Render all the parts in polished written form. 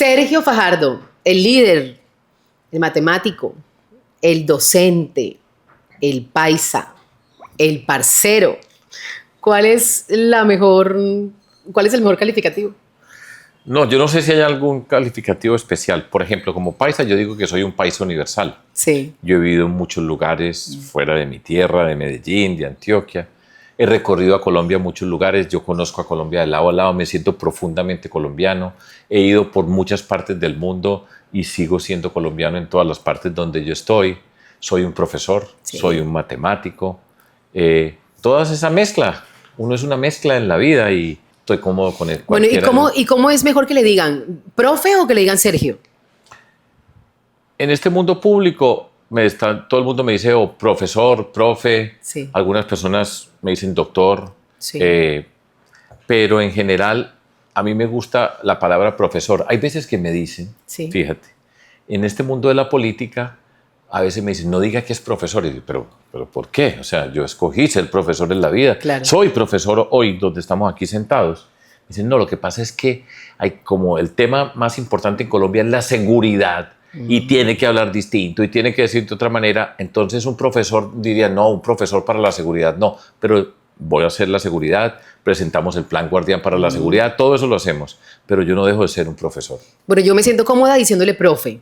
Sergio Fajardo, el líder, el matemático, el docente, el paisa, el parcero. ¿Cuál es el mejor calificativo? No, yo no sé si hay algún calificativo especial. Por ejemplo, como paisa, yo digo que soy un paisa universal. Sí. Yo he vivido en muchos lugares fuera de mi tierra, de Medellín, de Antioquia. He recorrido a Colombia muchos lugares. Yo conozco a Colombia de lado a lado. Me siento profundamente colombiano. He ido por muchas partes del mundo y sigo siendo colombiano en todas las partes donde yo estoy. Soy un profesor, Sí. soy un matemático. Toda esa mezcla. Uno es una mezcla en la vida y estoy cómodo con él. Bueno, ¿y cómo es mejor que le digan profe o que le digan Sergio? En este mundo público, todo el mundo me dice profesor, profe, Sí. algunas personas me dicen doctor, Sí. pero en general a mí me gusta la palabra profesor. Hay veces que me dicen, Sí. fíjate, en este mundo de la política, a veces me dicen, no diga que es profesor. Y digo, pero ¿por qué? O sea, yo escogí ser profesor en la vida. Claro. Soy profesor hoy, donde estamos aquí sentados. Dicen, no, lo que pasa es que hay como el tema más importante en Colombia es la seguridad y tiene que hablar distinto y tiene que decir de otra manera. Entonces un profesor diría, no, un profesor para la seguridad, no, pero voy a hacer la seguridad, presentamos el plan Guardián para la seguridad, todo eso lo hacemos, pero yo no dejo de ser un profesor. Bueno, yo me siento cómoda diciéndole profe.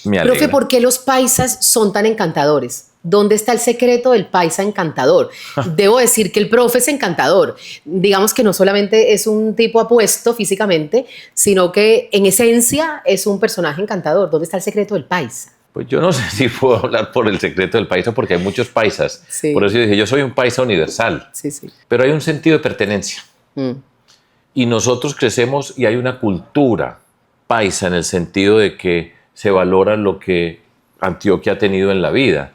Me alegra. Profe, ¿por qué los paisas son tan encantadores? ¿Dónde está el secreto del paisa encantador? Debo decir que el profe es encantador. Digamos que no solamente es un tipo apuesto físicamente, sino que en esencia es un personaje encantador. ¿Dónde está el secreto del paisa? Pues yo no sé si puedo hablar por el secreto del paisa porque hay muchos paisas. Sí. Por eso yo dije, yo soy un paisa universal. Sí, sí. Pero hay un sentido de pertenencia. Y nosotros crecemos y hay una cultura paisa en el sentido de que se valora lo que Antioquia ha tenido en la vida.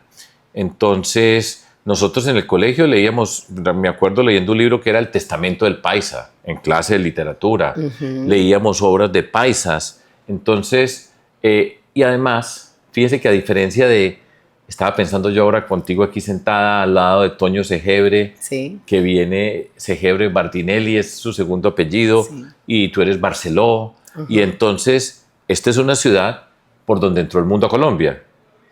Entonces, nosotros en el colegio leíamos, me acuerdo leyendo un libro que era El Testamento del Paisa, en clase de literatura. Leíamos obras de paisas. Entonces, y además, fíjense que a diferencia de, estaba pensando yo ahora contigo aquí sentada al lado de Toño Segebre, Sí. que viene, Segebre Bardinelli es su segundo apellido, Sí. y tú eres Barceló. Y entonces, esta es una ciudad por donde entró el mundo a Colombia.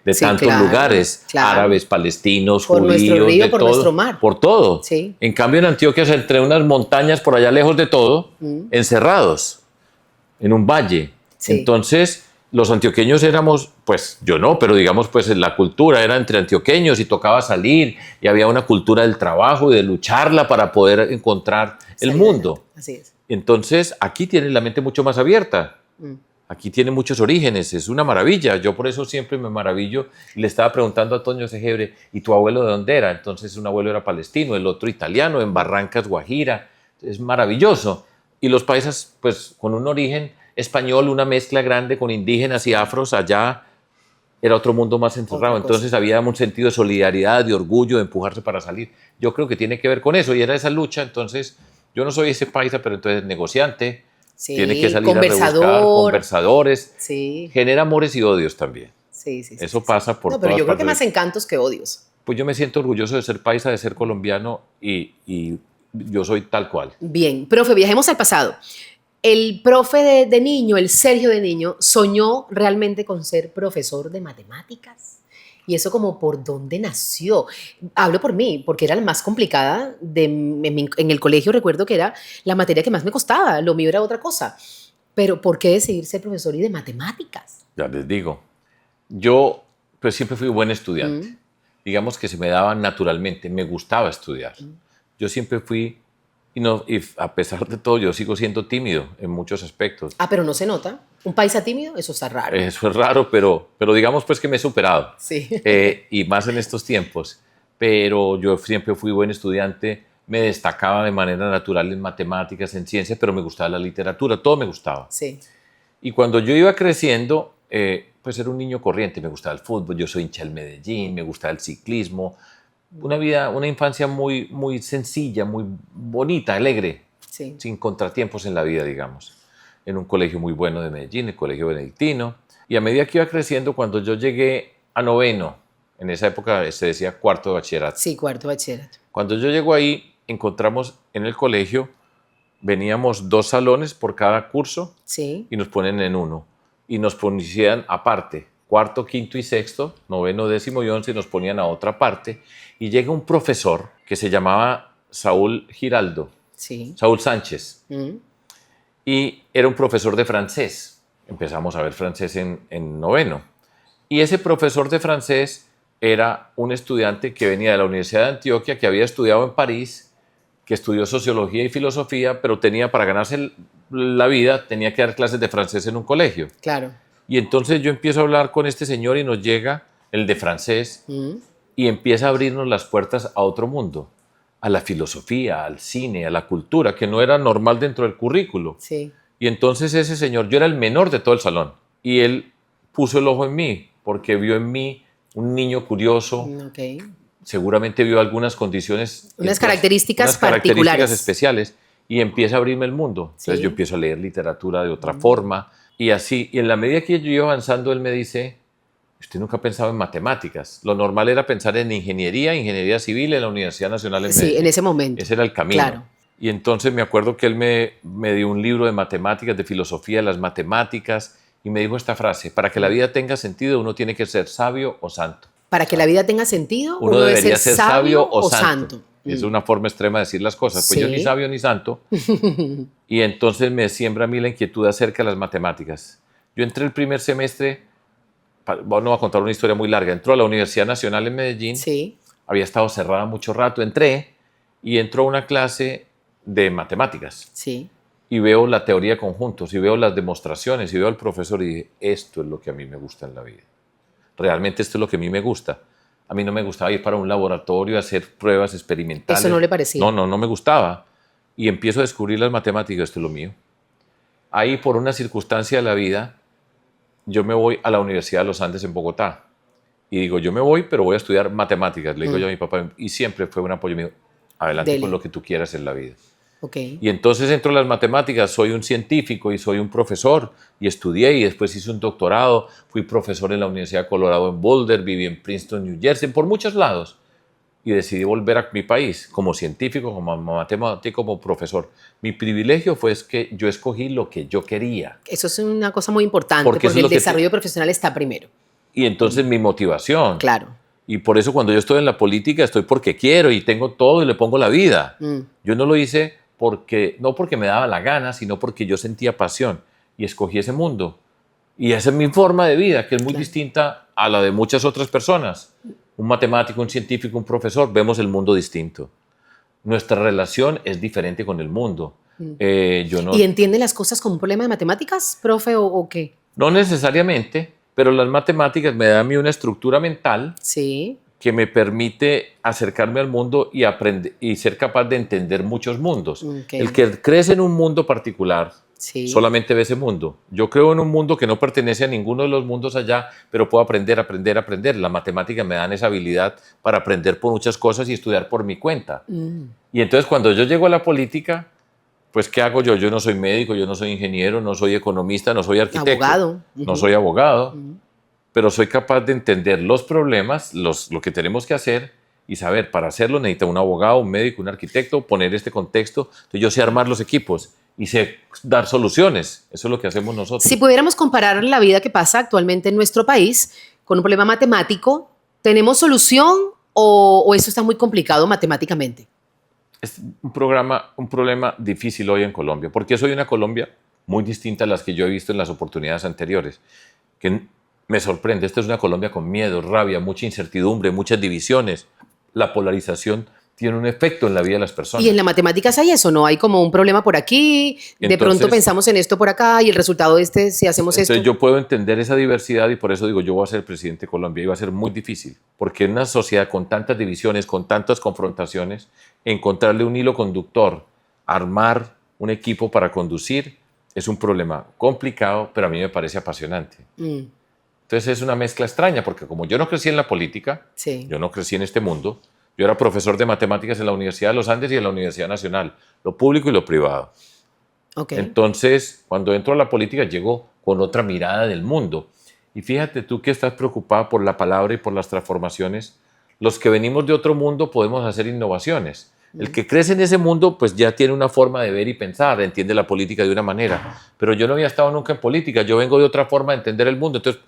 De Sí, tantos claro, lugares, claro. árabes, palestinos, Por judíos, nuestro río, de por todo, nuestro mar. por todo. Sí. En cambio, en Antioquia, entre unas montañas por allá lejos de todo, encerrados, en un valle. Sí. Entonces, los antioqueños éramos, pues yo no, pero digamos, pues la cultura era entre antioqueños y tocaba salir y había una cultura del trabajo y de lucharla para poder encontrar el Salir mundo. adelante. Así es. Entonces, aquí tienen la mente mucho más abierta. Aquí tiene muchos orígenes, es una maravilla. Yo por eso siempre me maravillo. Y le estaba preguntando a Toño Segebre, ¿y tu abuelo de dónde era? Entonces un abuelo era palestino, el otro italiano, en Barrancas, Guajira. Es maravilloso. Y los paisas, pues con un origen español, una mezcla grande con indígenas y afros, allá era otro mundo más encerrado. Entonces había un sentido de solidaridad, de orgullo, de empujarse para salir. Yo creo que tiene que ver con eso y era esa lucha. Entonces yo no soy ese paisa, pero entonces negociante. Sí, Tiene que salir conversador. a rebuscar, conversadores. Sí. Genera amores y odios también. Sí, sí, sí. Eso sí. pasa por No, pero todas yo creo que partes. más encantos que odios. Pues yo me siento orgulloso de ser paisa, de ser colombiano y yo soy tal cual. Bien, profe, viajemos al pasado. El profe de niño, el Sergio de niño, soñó realmente con ser profesor de matemáticas. Y eso como por dónde nació. Hablo por mí, porque era la más complicada. En el colegio recuerdo que era la materia que más me costaba. Lo mío era otra cosa. Pero ¿por qué decidir ser profesor y de matemáticas? Ya les digo. Yo pues siempre fui buen estudiante. Digamos que se me daba naturalmente. Me gustaba estudiar. Yo siempre fui, y a pesar de todo, yo sigo siendo tímido en muchos aspectos. Ah, pero no se nota. ¿Un paisa tímido? Eso está raro. Eso es raro, pero digamos pues que me he superado. Sí. Y más en estos tiempos. Pero yo siempre fui buen estudiante, me destacaba de manera natural en matemáticas, en ciencias, pero me gustaba la literatura, todo me gustaba. Sí. Y cuando yo iba creciendo, pues era un niño corriente, me gustaba el fútbol, yo soy hincha del Medellín, me gustaba el ciclismo. Una infancia muy, muy sencilla, muy bonita, alegre, Sí. sin contratiempos en la vida, digamos. En un colegio muy bueno de Medellín, el Colegio Benedictino. Y a medida que iba creciendo, cuando yo llegué a noveno, en esa época se decía cuarto de bachillerato. Sí, cuarto bachillerato. Cuando yo llego ahí, encontramos en el colegio, veníamos 2 salones por cada curso Sí. y nos ponen en uno. y nos ponían aparte, cuarto, quinto y sexto, noveno, décimo y 11, nos ponían a otra parte, y llega un profesor que se llamaba Saúl Giraldo, Sí. Saúl Sánchez, Mm. y era un profesor de francés. Empezamos a ver francés en noveno. Y ese profesor de francés era un estudiante que venía de la Universidad de Antioquia, que había estudiado en París, que estudió sociología y filosofía, pero tenía, para ganarse la vida, tenía que dar clases de francés en un colegio. Claro. Y entonces yo empiezo a hablar con este señor y nos llega el de francés Mm. y empieza a abrirnos las puertas a otro mundo, a la filosofía, al cine, a la cultura, que no era normal dentro del currículo. Sí. Y entonces ese señor, yo era el menor de todo el salón, y él puso el ojo en mí, porque vio en mí un niño curioso, Ok. seguramente vio algunas condiciones, Unas características unas características particulares. especiales, y empieza a abrirme el mundo. Entonces Sí. yo empiezo a leer literatura de otra forma, y así, y en la medida que yo iba avanzando, él me dice, usted nunca ha pensado en matemáticas. Lo normal era pensar en ingeniería civil en la Universidad Nacional en Sí, Medellín. en ese momento. Ese era el camino. Claro. Y entonces me acuerdo que él me dio un libro de matemáticas, de filosofía de las matemáticas, y me dijo esta frase, para que la vida tenga sentido uno tiene que ser sabio o santo. Para que la vida tenga sentido, Uno debe debería ser sabio o santo. santo. Es una forma extrema de decir las cosas. Pues yo Sí. ni sabio ni santo. Y entonces me siembra a mí la inquietud acerca de las matemáticas. Yo entré el primer semestre, no voy a contar una historia muy larga, entró a la Universidad Nacional en Medellín, Sí. había estado cerrada mucho rato, entré y entró a una clase de matemáticas. Sí. Y veo la teoría de conjuntos, y veo las demostraciones, y veo al profesor y dije, esto es lo que a mí me gusta en la vida. Realmente esto es lo que a mí me gusta. A mí no me gustaba ir para un laboratorio a hacer pruebas experimentales. Eso no le parecía. No me gustaba. Y empiezo a descubrir las matemáticas, esto es lo mío. Ahí, por una circunstancia de la vida, yo me voy a la Universidad de los Andes en Bogotá. Y digo, yo me voy, pero voy a estudiar matemáticas. Le digo yo a mi papá, y siempre fue un apoyo mío. Adelante Dele. con lo que tú quieras en la vida. Ok. Y entonces entro a las matemáticas, soy un científico y soy un profesor, y estudié y después hice un doctorado, fui profesor en la Universidad de Colorado en Boulder, viví en Princeton, New Jersey, por muchos lados, y decidí volver a mi país como científico, como matemático, como profesor. Mi privilegio fue que yo escogí lo que yo quería, Eso es una cosa muy importante Porque porque, eso es el lo que desarrollo profesional está primero. y entonces mi motivación. Claro. Y por eso cuando yo estoy en la política estoy porque quiero y tengo todo y le pongo la vida. Mm. Yo no lo hice no porque me daba la gana, sino porque yo sentía pasión y escogí ese mundo. Y esa es mi forma de vida, que es muy Claro. distinta a la de muchas otras personas. Un matemático, un científico, un profesor, vemos el mundo distinto. Nuestra relación es diferente con el mundo. Yo no, ¿Y entiende las cosas como un problema de matemáticas, profe, o qué? no necesariamente, pero las matemáticas me dan a mí una estructura mental Sí. que me permite acercarme al mundo y aprender y ser capaz de entender muchos mundos. Ok. El que crece en un mundo particular Sí. solamente ve ese mundo. Yo creo en un mundo que no pertenece a ninguno de los mundos allá, pero puedo aprender. Las matemáticas me dan esa habilidad para aprender por muchas cosas y estudiar por mi cuenta. Mm. Y entonces cuando yo llego a la política, pues ¿qué hago yo? Yo no soy médico, yo no soy ingeniero, no soy economista, no soy arquitecto. Abogado. No Ujú. soy abogado, pero soy capaz de entender los problemas, lo que tenemos que hacer y saber, para hacerlo necesita un abogado, un médico, un arquitecto, poner este contexto. Entonces yo sé armar los equipos y sé dar soluciones. Eso es lo que hacemos nosotros. Si pudiéramos comparar la vida que pasa actualmente en nuestro país con un problema matemático, ¿tenemos solución o eso está muy complicado matemáticamente? Es un problema difícil hoy en Colombia, porque soy una Colombia muy distinta a las que yo he visto en las oportunidades anteriores, que me sorprende. Esta es una Colombia con miedo, rabia, mucha incertidumbre, muchas divisiones. La polarización tiene un efecto en la vida de las personas. Y en las matemáticas hay eso, ¿no? Hay como un problema por aquí, de Entonces- pronto pensamos en esto por acá y el resultado si hacemos Entonces esto. yo puedo entender esa diversidad y por eso digo, yo voy a ser presidente de Colombia y va a ser muy difícil, porque en una sociedad con tantas divisiones, con tantas confrontaciones, encontrarle un hilo conductor, armar un equipo para conducir, es un problema complicado, pero a mí me parece apasionante. Mm, Entonces es una mezcla extraña, porque como yo no crecí en la política, sí. yo no crecí en este mundo, yo era profesor de matemáticas en la Universidad de los Andes y en la Universidad Nacional, lo público y lo privado. Ok. Entonces, cuando entro a la política, llego con otra mirada del mundo. Y fíjate tú que estás preocupada por la palabra y por las transformaciones. Los que venimos de otro mundo podemos hacer innovaciones, El que crece en ese mundo, pues ya tiene una forma de ver y pensar, entiende la política de una manera. Pero yo no había estado nunca en política, yo vengo de otra forma de entender el mundo, entonces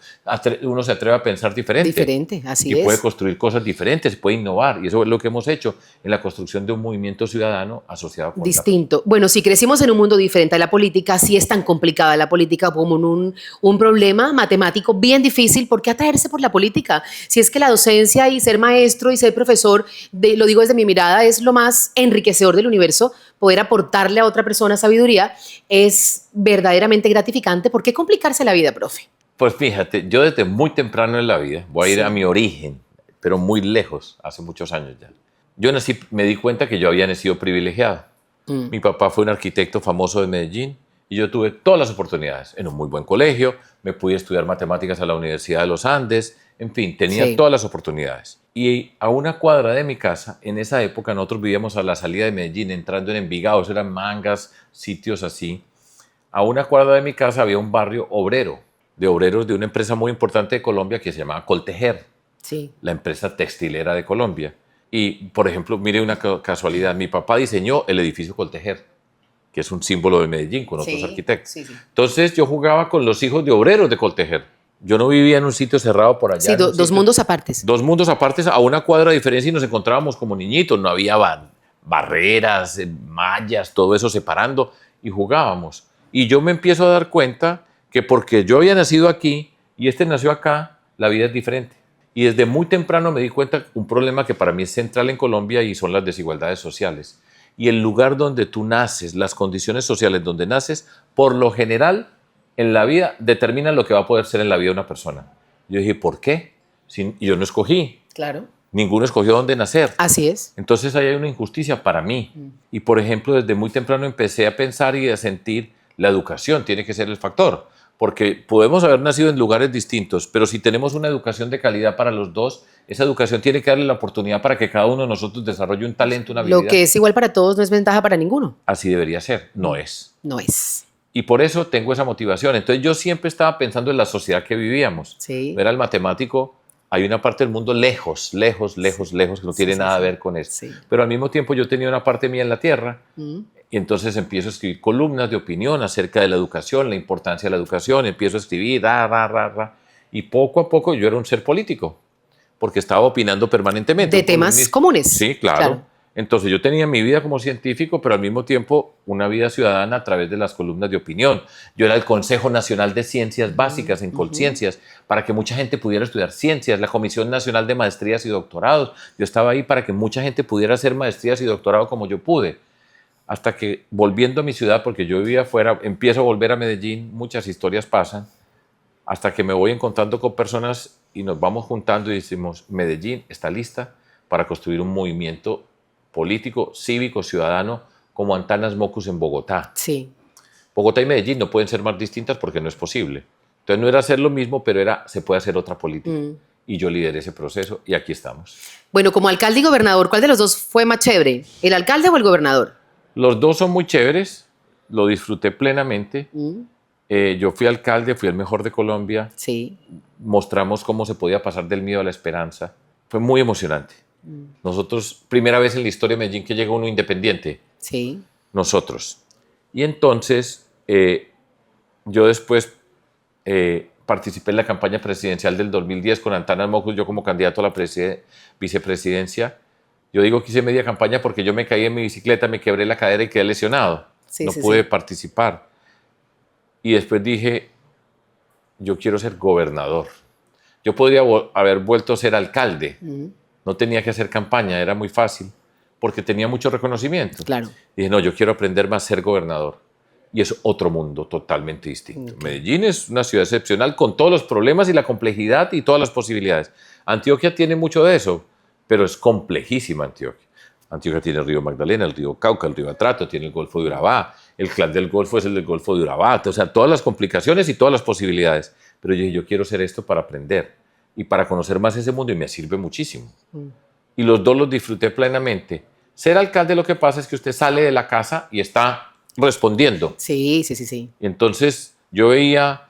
uno se atreve a pensar diferente. Diferente, así y es. puede construir cosas diferentes, puede innovar, y eso es lo que hemos hecho en la construcción de un movimiento ciudadano asociado con Distinto. Bueno, si crecimos en un mundo diferente a la política, si es tan complicada la política como un problema matemático bien difícil, ¿por qué atraerse por la política? Si es que la docencia y ser maestro y ser profesor, lo digo desde mi mirada, es lo más enriquecedor del universo, poder aportarle a otra persona sabiduría, es verdaderamente gratificante. ¿Por qué complicarse la vida, profe? Pues fíjate, yo desde muy temprano en la vida, voy a ir a mi origen, pero muy lejos, hace muchos años ya. Yo nací, me di cuenta que yo había nacido privilegiado. Mi papá fue un arquitecto famoso de Medellín y yo tuve todas las oportunidades. En un muy buen colegio, me pude estudiar matemáticas a la Universidad de los Andes, en fin, tenía todas las oportunidades. Y a una cuadra de mi casa, en esa época nosotros vivíamos a la salida de Medellín, entrando en Envigado, eso eran Mangas, sitios así. A una cuadra de mi casa había un barrio obrero, de obreros de una empresa muy importante de Colombia que se llamaba Coltejer, la empresa textilera de Colombia. Y, por ejemplo, mire una casualidad, mi papá diseñó el edificio Coltejer, que es un símbolo de Medellín con otros arquitectos. Entonces yo jugaba con los hijos de obreros de Coltejer. Yo no vivía en un sitio cerrado por allá. Sí, dos mundos apartes. Dos mundos apartes a una cuadra de diferencia y nos encontrábamos como niñitos. No había barreras, mallas, todo eso separando y jugábamos. Y yo me empiezo a dar cuenta que porque yo había nacido aquí y este nació acá, la vida es diferente. Y desde muy temprano me di cuenta un problema que para mí es central en Colombia y son las desigualdades sociales. Y el lugar donde tú naces, las condiciones sociales donde naces, por lo general en la vida determinan lo que va a poder ser en la vida una persona. Yo dije, ¿por qué? Yo no escogí. Claro. Ninguno escogió dónde nacer. Así es. Entonces ahí hay una injusticia para mí. Y por ejemplo, desde muy temprano empecé a pensar y a sentir la educación tiene que ser el factor. Porque podemos haber nacido en lugares distintos, pero si tenemos una educación de calidad para los dos, esa educación tiene que darle la oportunidad para que cada uno de nosotros desarrolle un talento, una habilidad. Lo que es igual para todos no es ventaja para ninguno. Así debería ser. No es. No es. Y por eso tengo esa motivación. Entonces yo siempre estaba pensando en la sociedad que vivíamos. Sí. Era el matemático, hay una parte del mundo lejos, que no tiene nada a ver con esto. Sí. Pero al mismo tiempo yo tenía una parte mía en la tierra y entonces empiezo a escribir columnas de opinión acerca de la educación, la importancia de la educación, empiezo a escribir, y poco a poco yo era un ser político, porque estaba opinando permanentemente. De temas comunes. Sí, claro. Entonces yo tenía mi vida como científico, pero al mismo tiempo una vida ciudadana a través de las columnas de opinión. Yo era el Consejo Nacional de Ciencias Básicas en Colciencias, para que mucha gente pudiera estudiar ciencias, la Comisión Nacional de Maestrías y Doctorados. Yo estaba ahí para que mucha gente pudiera hacer maestrías y doctorado como yo pude. Hasta que volviendo a mi ciudad, porque yo vivía afuera, empiezo a volver a Medellín, muchas historias pasan, hasta que me voy encontrando con personas y nos vamos juntando y decimos, Medellín está lista para construir un movimiento político, cívico, ciudadano, como Antanas Mocus en Bogotá. Sí. Bogotá y Medellín no pueden ser más distintas porque no es posible. Entonces no era hacer lo mismo, pero se puede hacer otra política. Y yo lideré ese proceso y aquí estamos. Bueno, como alcalde y gobernador, ¿cuál de los dos fue más chévere? ¿El alcalde o el gobernador? Los dos son muy chéveres, lo disfruté plenamente. Yo fui alcalde, fui el mejor de Colombia. Sí. Mostramos cómo se podía pasar del miedo a la esperanza. Fue muy emocionante. Nosotros, primera vez en la historia de Medellín que llega uno independiente. Sí. Nosotros. Y entonces, yo después participé en la campaña presidencial del 2010 con Antanas Mocus, yo como candidato a la vicepresidencia. Yo digo que hice media campaña porque yo me caí en mi bicicleta, me quebré la cadera y quedé lesionado. No pude participar. Y después dije, yo quiero ser gobernador. Yo podría haber vuelto a ser alcalde. No tenía que hacer campaña, era muy fácil, porque tenía mucho reconocimiento. Claro. Dije, no, yo quiero aprender más a ser gobernador. Y es otro mundo totalmente distinto. Medellín es una ciudad excepcional con todos los problemas y la complejidad y todas las posibilidades. Antioquia tiene mucho de eso, pero es complejísima Antioquia. Antioquia tiene el río Magdalena, el río Cauca, el río Atrato, tiene el Golfo de Urabá, el clan del Golfo es el del Golfo de Urabá, o sea, todas las complicaciones y todas las posibilidades. Pero yo dije, yo quiero hacer esto para aprender y para conocer más ese mundo y me sirve muchísimo. Y los dos los disfruté plenamente. Ser alcalde lo que pasa es que usted sale de la casa y está respondiendo. Sí. Y entonces yo veía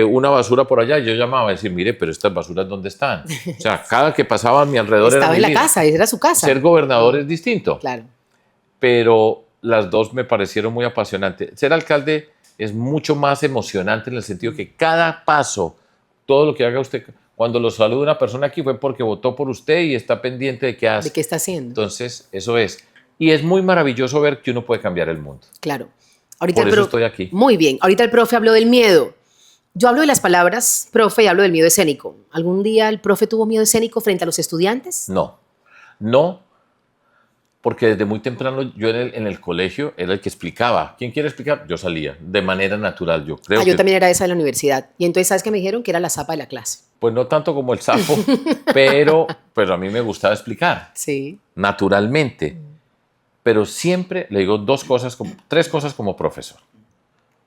una basura por allá y yo llamaba a decir, mire, pero estas basuras ¿dónde están? O sea, cada que pasaba a mi alrededor estaba era en mi la vida. casa, esa era su casa. Ser gobernador es distinto. Claro. pero las dos me parecieron muy apasionantes. Ser alcalde es mucho más emocionante en el sentido que cada paso, todo lo que haga usted, cuando lo saluda una persona aquí fue porque votó por usted y está pendiente de qué hace. ¿De qué está haciendo? Entonces, eso es. Y es muy maravilloso ver que uno puede cambiar el mundo. Claro. Ahorita Por eso estoy aquí. Muy bien. Ahorita el profe habló del miedo. Yo hablo de las palabras, profe, y hablo del miedo escénico. ¿Algún día el profe tuvo miedo escénico frente a los estudiantes? No, no, porque desde muy temprano yo en el colegio era el que explicaba. ¿Quién quiere explicar? Yo salía de manera natural, yo creo. Yo también era esa de la universidad. Y entonces, ¿sabes qué me dijeron? Que era la zapa de la clase. Pues no tanto como el sapo, pero a mí me gustaba explicar. Sí. Naturalmente. Pero siempre le digo tres cosas como profesor.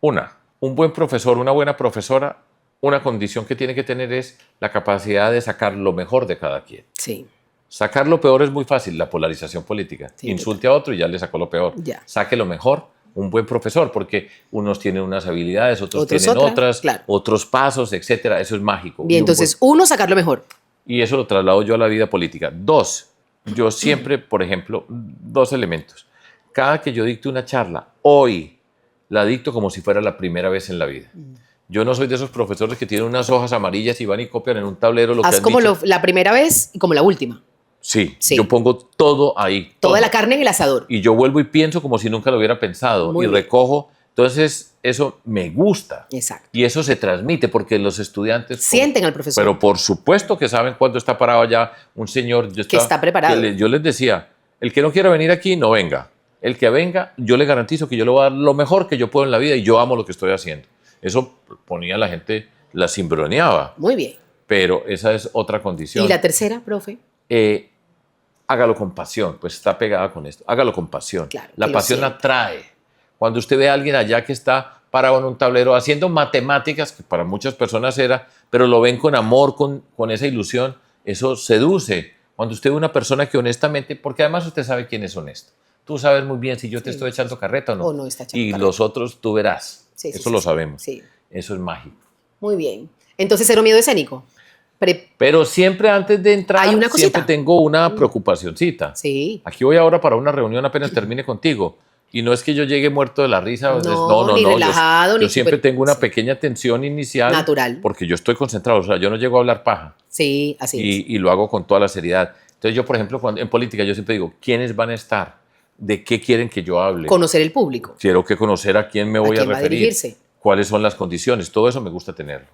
Una, un buen profesor, una buena profesora, una condición que tiene que tener es la capacidad de sacar lo mejor de cada quien. Sí. Sacar lo peor es muy fácil, la polarización política. Sí, insulte a otro y ya le sacó lo peor. Ya. Saque lo mejor, un buen profesor, porque unos tienen unas habilidades, otros tienen otras, claro. otros pasos, etcétera. Eso es mágico. Bien, entonces, uno, sacar lo mejor. Y eso lo traslado yo a la vida política. Dos, yo siempre, por ejemplo, dos elementos. Cada que yo dicto una charla, hoy la dicto como si fuera la primera vez en la vida. Yo no soy de esos profesores que tienen unas hojas amarillas y van y copian en un tablero lo que han como dicho. la primera vez y como la última. Sí, yo pongo todo ahí. Toda la carne en el asador. Y yo vuelvo y pienso como si nunca lo hubiera pensado. Muy y bien. recojo. Entonces, eso me gusta. Exacto. Y eso se transmite porque los estudiantes... Sienten al profesor. Pero por supuesto que saben cuándo está parado allá un señor... Que está preparado. Yo les decía, el que no quiera venir aquí, no venga. El que venga, yo le garantizo que yo le voy a dar lo mejor que yo puedo en la vida y yo amo lo que estoy haciendo. Eso ponía a la gente, la cimbroneaba. Muy bien. Pero esa es otra condición. ¿Y la tercera, profe? Hágalo con pasión, pues está pegada con esto. Hágalo con pasión. Claro, la pasión atrae. Cuando usted ve a alguien allá que está parado en un tablero haciendo matemáticas, que para muchas personas era, pero lo ven con amor, con esa ilusión, eso seduce. Cuando usted ve una persona que honestamente, porque además usted sabe quién es honesto. Tú sabes muy bien si yo te estoy echando carreta o no. O no está echando y carreta. los otros tú verás. Sí, eso lo sabemos. Sí. Eso es mágico. Muy bien. Entonces, cero miedo escénico. Pero siempre antes de entrar, Hay una cosita. siempre tengo una preocupacioncita. Sí. Aquí voy ahora para una reunión apenas termine contigo. Y no es que yo llegue muerto de la risa. No. Ni relajado, yo siempre tengo una pequeña tensión inicial. Natural. Porque yo estoy concentrado. O sea, yo no llego a hablar paja. Sí, así es. Y lo hago con toda la seriedad. Entonces yo, por ejemplo, en política, yo siempre digo, ¿quiénes van a estar? ¿De qué quieren que yo hable? Conocer el público. Quiero que conocer a quién me voy a quién va a referir. dirigirse. ¿Cuáles son las condiciones? Todo eso me gusta tenerlo.